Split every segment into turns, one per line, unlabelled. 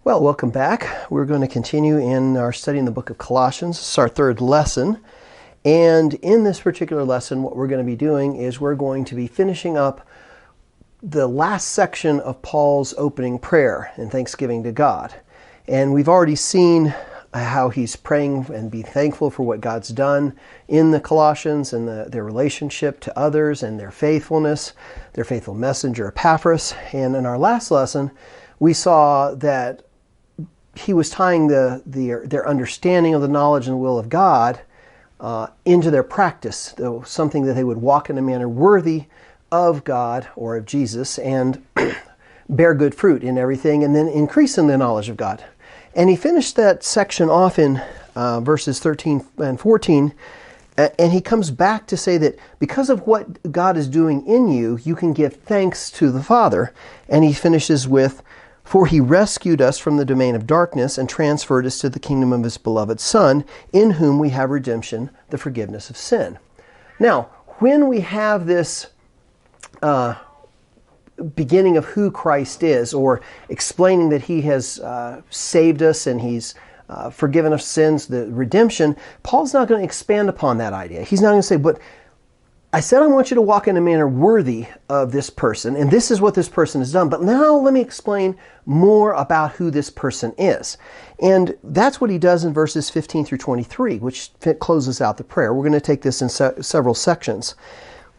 Well, welcome back. We're going to continue in our study in the book of Colossians. This is our third lesson. And in this particular lesson, what we're going to be doing is we're going to be finishing up the last section of Paul's opening prayer and thanksgiving to God. And we've already seen how he's praying and be thankful for what God's done in the Colossians and their relationship to others and their faithfulness, their faithful messenger Epaphras. And in our last lesson, we saw that he was tying their understanding of the knowledge and will of God into their practice, something that they would walk in a manner worthy of God or of Jesus and bear good fruit in everything and then increase in the knowledge of God. And he finished that section off in verses 13 and 14, and he comes back to say that because of what God is doing in you, you can give thanks to the Father. And he finishes with, "For he rescued us from the domain of darkness and transferred us to the kingdom of his beloved Son, in whom we have redemption, the forgiveness of sin." Now, when we have this beginning of who Christ is, or explaining that he has saved us and he's forgiven us sins, the redemption, Paul's not going to expand upon that idea. He's not going to say, but I said I want you to walk in a manner worthy of this person, and this is what this person has done, but now let me explain more about who this person is. And that's what he does in verses 15 through 23, which closes out the prayer. We're going to take this in several sections.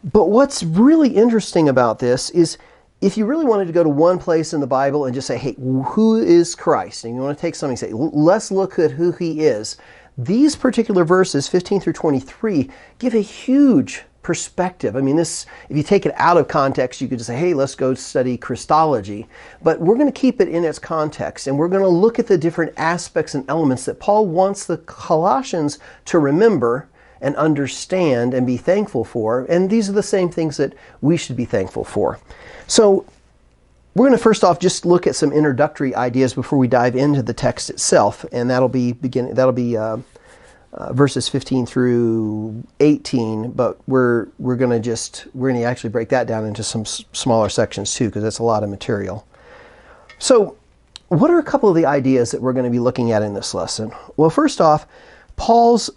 But what's really interesting about this is if you really wanted to go to one place in the Bible and just say, hey, who is Christ? And you want to take something and say, let's look at who he is. These particular verses, 15 through 23, give a huge perspective. I mean, this, if you take it out of context, you could just say, hey, let's go study Christology. But we're going to keep it in its context, and we're going to look at the different aspects and elements that Paul wants the Colossians to remember and understand and be thankful for. And these are the same things that we should be thankful for. So we're going to first off just look at some introductory ideas before we dive into the text itself, and that'll be verses 15 through 18. But we're going to actually break that down into some smaller sections too, because that's a lot of material. So, what are a couple of the ideas that we're going to be looking at in this lesson? Well, first off, Paul's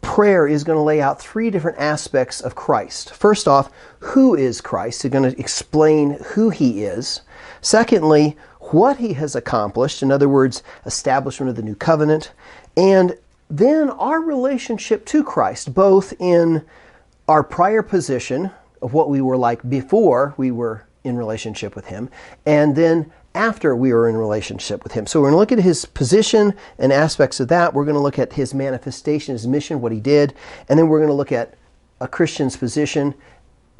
prayer is going to lay out three different aspects of Christ. First off, who is Christ? He's going to explain who he is. Secondly, what he has accomplished, in other words, establishment of the new covenant. And then our relationship to Christ, both in our prior position of what we were like before we were in relationship with him, and then after we were in relationship with him. So we're going to look at his position and aspects of that. We're going to look at his manifestation, his mission, what he did. And then we're going to look at a Christian's position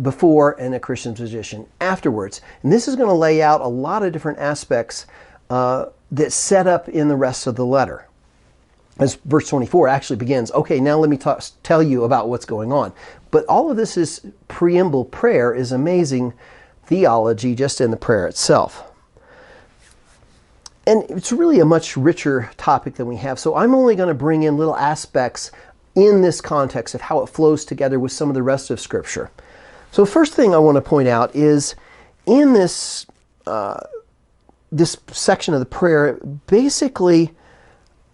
before and a Christian's position afterwards. And this is going to lay out a lot of different aspects that set up in the rest of the letter. As verse 24 actually begins, okay, now let me tell you about what's going on. But all of this is preamble prayer, is amazing theology just in the prayer itself. And it's really a much richer topic than we have. So I'm only going to bring in little aspects in this context of how it flows together with some of the rest of Scripture. So first thing I want to point out is in this section of the prayer, basically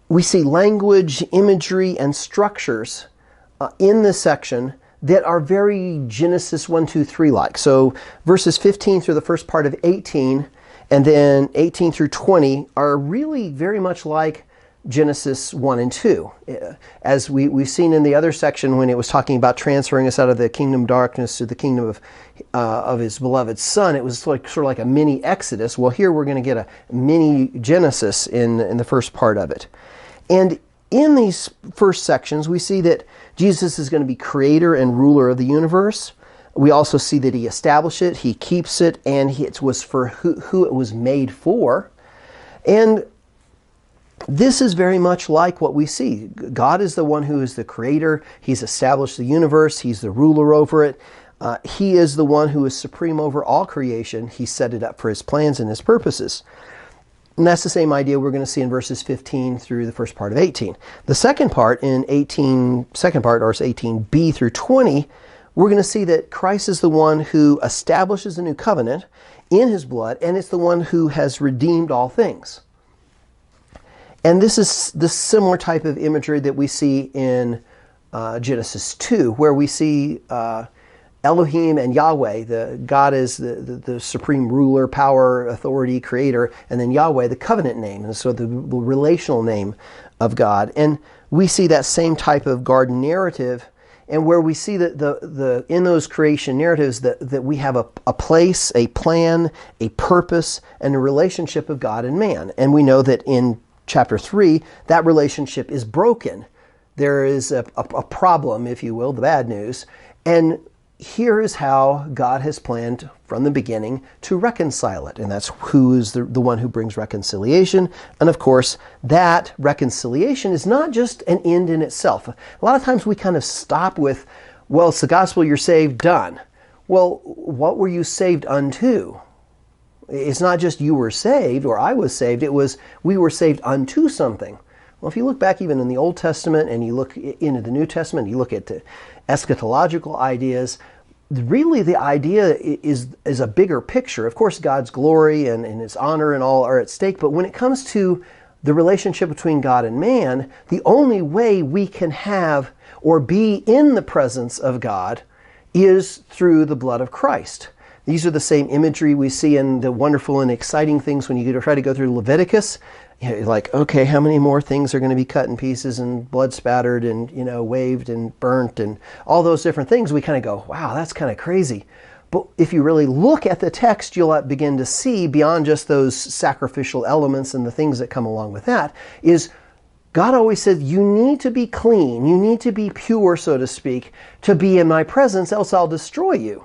we see language, imagery, and structures in this section that are very Genesis 1, 2, 3 like. So verses 15 through the first part of 18 and then 18 through 20 are really very much like Genesis 1 and 2. As we've seen in the other section when it was talking about transferring us out of the kingdom of darkness to the kingdom of his beloved Son, it was like sort of like a mini Exodus. Well, here we're going to get a mini Genesis in the first part of it. And in these first sections, we see that Jesus is going to be creator and ruler of the universe. We also see that he established it, he keeps it, and it was for who it was made for. And this is very much like what we see. God is the one who is the creator. He's established the universe. He's the ruler over it. He is the one who is supreme over all creation. He set it up for his plans and his purposes. And that's the same idea we're going to see in verses 15 through the first part of 18. The second part, or it's 18b through 20, we're going to see that Christ is the one who establishes a new covenant in his blood, and it's the one who has redeemed all things. And this is the similar type of imagery that we see in Genesis 2, where we see Elohim and Yahweh. God is the supreme ruler, power, authority, creator, and then Yahweh, the covenant name, and so the relational name of God. And we see that same type of garden narrative, and where we see that in those creation narratives that we have a place, a plan, a purpose, and a relationship of God and man. And we know that in chapter 3, that relationship is broken. There is a problem, if you will, the bad news. And here is how God has planned from the beginning to reconcile it. And that's who is the one who brings reconciliation. And of course, that reconciliation is not just an end in itself. A lot of times we kind of stop with, well, it's the gospel, you're saved, done. Well, what were you saved unto? It's not just you were saved or I was saved. It was we were saved unto something. Well, if you look back even in the Old Testament and you look into the New Testament, you look at the eschatological ideas, really the idea is a bigger picture. Of course, God's glory and His honor and all are at stake, but when it comes to the relationship between God and man, the only way we can have or be in the presence of God is through the blood of Christ. These are the same imagery we see in the wonderful and exciting things when you try to go through Leviticus. You're like, okay, how many more things are going to be cut in pieces and blood spattered and, waved and burnt and all those different things? We kind of go, wow, that's kind of crazy. But if you really look at the text, you'll begin to see beyond just those sacrificial elements and the things that come along with that, is God always said, you need to be clean, you need to be pure, so to speak, to be in my presence, else I'll destroy you.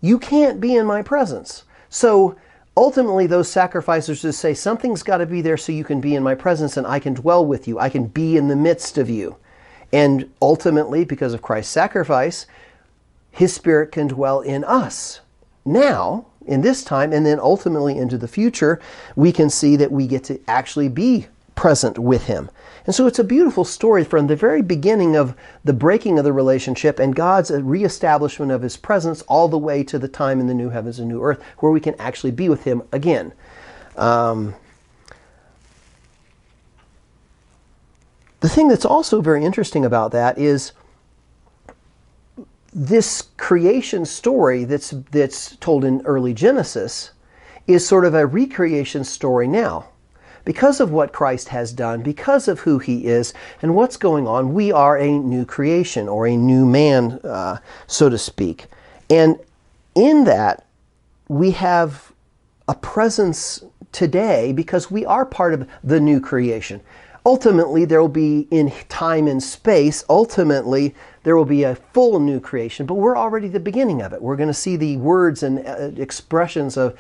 You can't be in my presence. So ultimately, those sacrifices just say something's got to be there so you can be in my presence and I can dwell with you. I can be in the midst of you. And ultimately, because of Christ's sacrifice, His Spirit can dwell in us. Now, in this time, and then ultimately into the future, we can see that we get to actually be present with Him. And so it's a beautiful story from the very beginning of the breaking of the relationship and God's reestablishment of His presence all the way to the time in the new heavens and new earth where we can actually be with Him again. The thing that's also very interesting about that is this creation story that's told in early Genesis is sort of a recreation story now. Because of what Christ has done, because of who He is, and what's going on, we are a new creation, or a new man, so to speak. And in that, we have a presence today because we are part of the new creation. Ultimately, there will be, in time and space, ultimately, there will be a full new creation, but we're already the beginning of it. We're going to see the words and expressions of,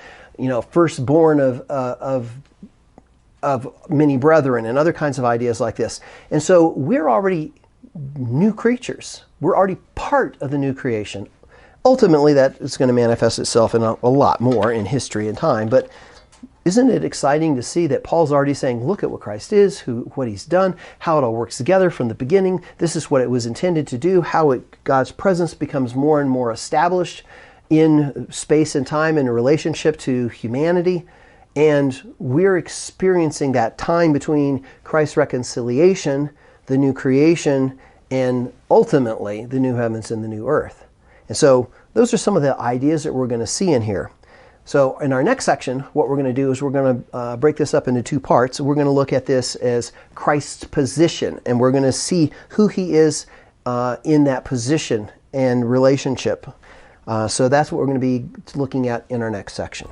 firstborn of many brethren and other kinds of ideas like this. And so we're already new creatures. We're already part of the new creation. Ultimately, that is going to manifest itself in a lot more in history and time. But isn't it exciting to see that Paul's already saying, look at what Christ is, what He's done, how it all works together from the beginning. This is what it was intended to do, how God's presence becomes more and more established in space and time in relationship to humanity. And we're experiencing that time between Christ's reconciliation, the new creation, and ultimately the new heavens and the new earth. And so those are some of the ideas that we're going to see in here. So in our next section, what we're going to do is we're going to break this up into two parts. We're going to look at this as Christ's position, and we're going to see who He is in that position and relationship. So that's what we're going to be looking at in our next section.